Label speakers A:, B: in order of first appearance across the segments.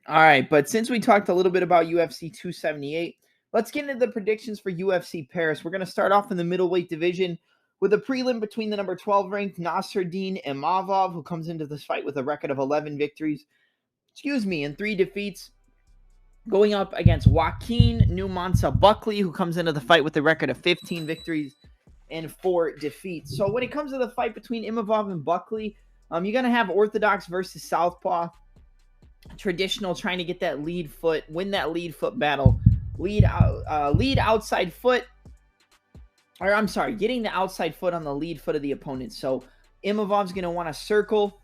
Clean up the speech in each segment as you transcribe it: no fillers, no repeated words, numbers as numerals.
A: All right, but since we talked a little bit about UFC 278, let's get into the predictions for UFC Paris. We're going to start off in the middleweight division with a prelim between the number 12 ranked Nassourdine Imavov, who comes into this fight with a record of 11 victories, and 3 defeats, going up against Joaquin Buckley, who comes into the fight with a record of 15 victories and 4 defeats. So when it comes to the fight between Imavov and Buckley, you're going to have orthodox versus southpaw. Traditional, trying to get that lead foot, win that lead foot battle, lead outside foot, or I'm sorry, getting the outside foot on the lead foot of the opponent. So Imavov's going to want to circle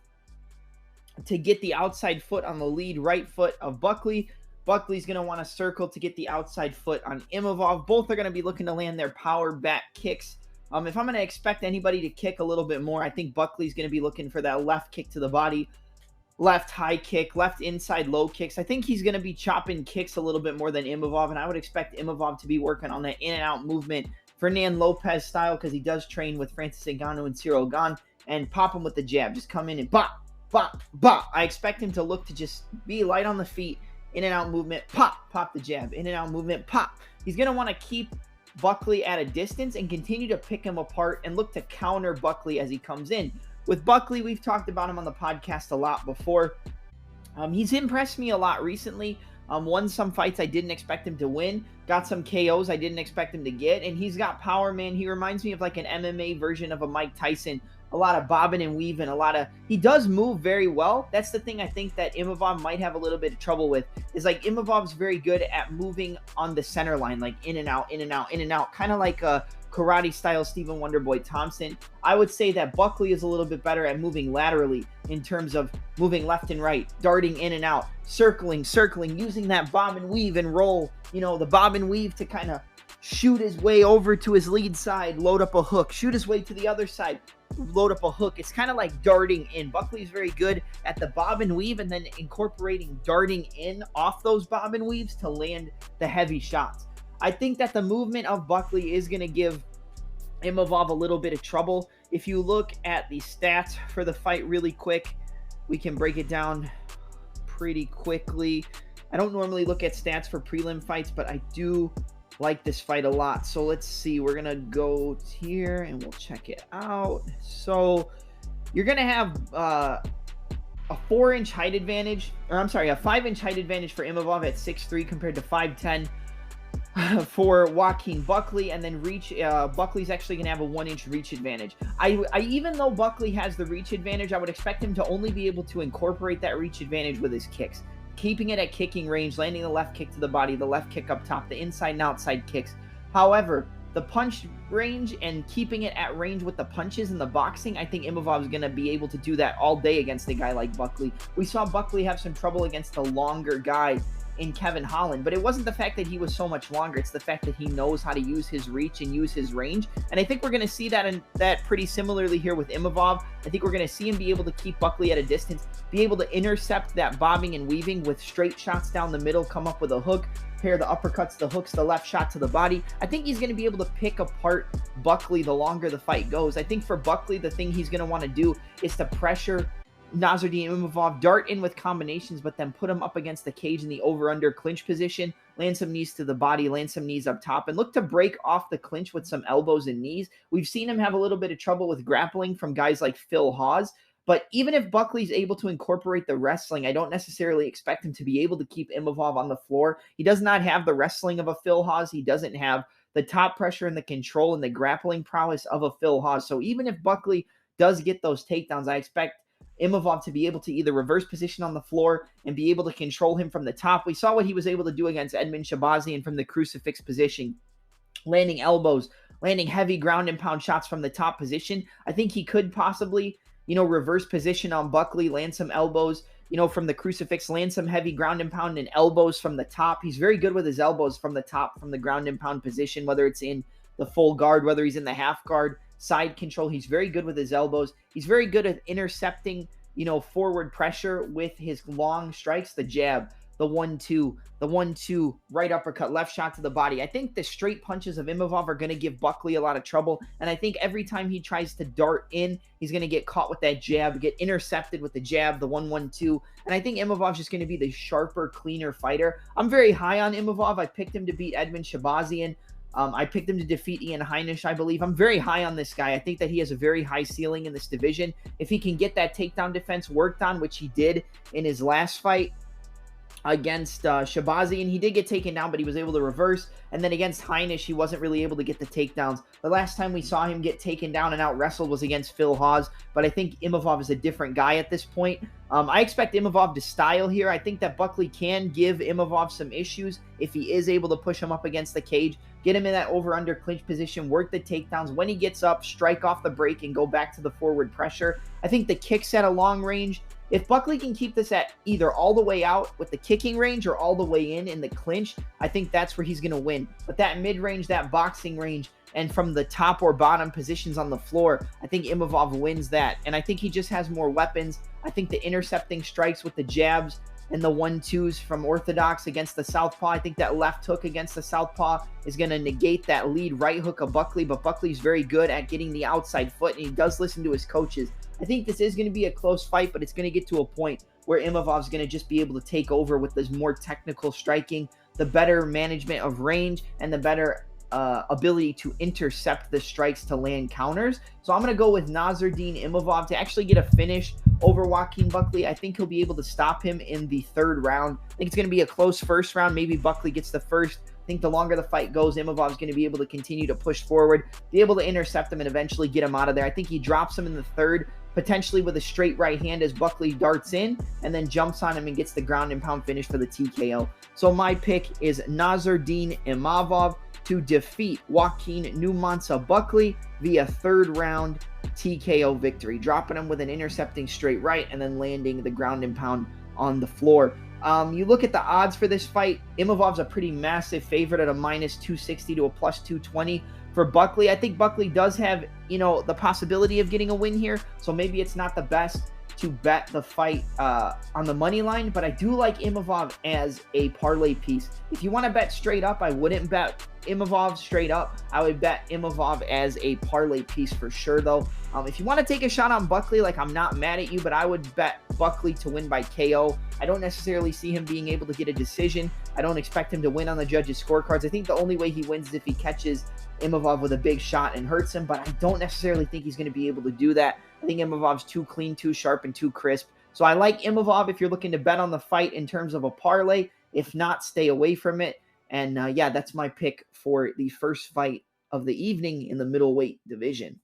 A: to get the outside foot on the lead right foot of Buckley. Buckley's going to want to circle to get the outside foot on Imavov. Both are going to be looking to land their power back kicks. If I'm going to expect anybody to kick a little bit more, I think Buckley's going to be looking for that left kick to the body, left high kick, left inside low kicks. I think he's going to be chopping kicks a little bit more than Imavov, and I would expect Imavov to be working on that in and out movement, Fernand Lopez style, because he does train with Francis Ngannou and Cyril and pop him with the jab. Just come in and bop, bop, bop. I expect him to look to just be light on the feet, in and out movement, pop the jab, in and out movement, pop. He's going to want to keep Buckley at a distance and continue to pick him apart and look to counter Buckley as he comes in. With Buckley, we've talked about him on the podcast a lot before. He's impressed me a lot recently. Won some fights I didn't expect him to win. Got some KOs I didn't expect him to get. And he's got power, man. He reminds me of like an MMA version of a Mike Tyson. A lot of bobbing and weaving. He does move very well. That's the thing I think that Imavov might have a little bit of trouble with. Is like Imavov's very good at moving on the center line. Like in and out, in and out, in and out. Kind of like a karate style Stephen Wonderboy Thompson. I would say that Buckley is a little bit better at moving laterally in terms of moving left and right, darting in and out, circling, using that bob and weave and roll, the bob and weave to kind of shoot his way over to his lead side, load up a hook, shoot his way to the other side, load up a hook. It's kind of like darting in. Buckley's very good at the bob and weave and then incorporating darting in off those bob and weaves to land the heavy shots. I think that the movement of Buckley is going to give Imavov a little bit of trouble. If you look at the stats for the fight really quick, we can break it down pretty quickly. I don't normally look at stats for prelim fights, but I do like this fight a lot. So let's see. We're going to go here and we'll check it out. So you're going to have a 4-inch height advantage, or I'm sorry, a 5-inch height advantage for Imavov at 6'3" compared to 5'10" for Joaquin Buckley, and then reach. Buckley's actually going to have a 1-inch reach advantage. I even though Buckley has the reach advantage, I would expect him to only be able to incorporate that reach advantage with his kicks, keeping it at kicking range, landing the left kick to the body, the left kick up top, the inside and outside kicks. However, the punch range and keeping it at range with the punches in the boxing, I think Imavov is going to be able to do that all day against a guy like Buckley. We saw Buckley have some trouble against the longer guy in Kevin Holland, but it wasn't the fact that he was so much longer. It's the fact that he knows how to use his reach and use his range. And I think we're going to see that pretty similarly here with Imavov. I think we're going to see him be able to keep Buckley at a distance, be able to intercept that bobbing and weaving with straight shots down the middle, come up with a hook, pair the uppercuts, the hooks, the left shot to the body. I think he's going to be able to pick apart Buckley the longer the fight goes. I think for Buckley, the thing he's going to want to do is to pressure Nassourdine Imavov, dart in with combinations, but then put him up against the cage in the over-under clinch position, land some knees to the body, land some knees up top, and look to break off the clinch with some elbows and knees. We've seen him have a little bit of trouble with grappling from guys like Phil Hawes, but even if Buckley's able to incorporate the wrestling, I don't necessarily expect him to be able to keep Imavov on the floor. He does not have the wrestling of a Phil Hawes. He doesn't have the top pressure and the control and the grappling prowess of a Phil Hawes. So even if Buckley does get those takedowns, I expect Imavov to be able to either reverse position on the floor and be able to control him from the top. We saw what he was able to do against Edmund Shabazian from the crucifix position, landing elbows, landing heavy ground and pound shots from the top position. I think he could possibly, reverse position on Buckley, land some elbows, from the crucifix, land some heavy ground and pound and elbows from the top. He's very good with his elbows from the top, from the ground and pound position, whether it's in the full guard, whether he's in the half guard, side control. He's very good with his elbows. He's very good at intercepting, forward pressure with his long strikes, the jab. the 1-2, the 1-2, right uppercut, left shot to the body. I think the straight punches of Imavov are going to give Buckley a lot of trouble. And I think every time he tries to dart in, he's going to get caught with that jab, get intercepted with the jab, the 1-1-2. And I think Imavov's just going to be the sharper, cleaner fighter. I'm very high on Imavov. I picked him to beat Edmen Shahbazyan. I picked him to defeat Ian Heinisch, I believe. I'm very high on this guy. I think that he has a very high ceiling in this division. If he can get that takedown defense worked on, which he did in his last fight against Shahbazyan, he did get taken down, but he was able to reverse. And then against Heinisch, he wasn't really able to get the takedowns. The last time we saw him get taken down and out wrestled was against Phil Hawes, but I think Imavov is a different guy at this point. I expect Imavov to style here. I think that Buckley can give Imavov some issues if he is able to push him up against the cage, get him in that over-under clinch position, work the takedowns. When he gets up, strike off the break and go back to the forward pressure. I think the kicks at a long range, if Buckley can keep this at either all the way out with the kicking range or all the way in the clinch, I think that's where he's going to win. But that mid-range, that boxing range, and from the top or bottom positions on the floor, I think Imavov wins that. And I think he just has more weapons. I think the intercepting strikes with the jabs and the 1-2s from orthodox against the southpaw, I think that left hook against the southpaw is going to negate that lead right hook of Buckley. But Buckley's very good at getting the outside foot, and he does listen to his coaches. I think this is going to be a close fight, but it's going to get to a point where Imavov's going to just be able to take over with this more technical striking, the better management of range, and the better ability to intercept the strikes to land counters. So I'm going to go with Nassourdine Imavov to actually get a finish over Joaquin Buckley. I think he'll be able to stop him in the third round. I think it's going to be a close first round. Maybe Buckley gets the first. I think the longer the fight goes, Imavov's going to be able to continue to push forward, be able to intercept him, and eventually get him out of there. I think he drops him in the third, potentially with a straight right hand as Buckley darts in and then jumps on him and gets the ground and pound finish for the TKO. So my pick is Nassourdine Imavov to defeat Joaquin Buckley via third round TKO victory, dropping him with an intercepting straight right and then landing the ground and pound on the floor. You look at the odds for this fight, Imavov's a pretty massive favorite at a minus 260 to a plus 220. For Buckley, I think Buckley does have, the possibility of getting a win here, so maybe it's not the best to bet the fight on the money line, but I do like Imavov as a parlay piece. If you want to bet straight up, I wouldn't bet Imavov straight up. I would bet Imavov as a parlay piece for sure, though. If you want to take a shot on Buckley, I'm not mad at you, but I would bet Buckley to win by KO. I don't necessarily see him being able to get a decision. I don't expect him to win on the judges' scorecards. I think the only way he wins is if he catches Imavov with a big shot and hurts him, but I don't necessarily think he's going to be able to do that. I think Imavov's too clean, too sharp, and too crisp. So I like Imavov if you're looking to bet on the fight in terms of a parlay. If not, stay away from it. And yeah, that's my pick for the first fight of the evening in the middleweight division.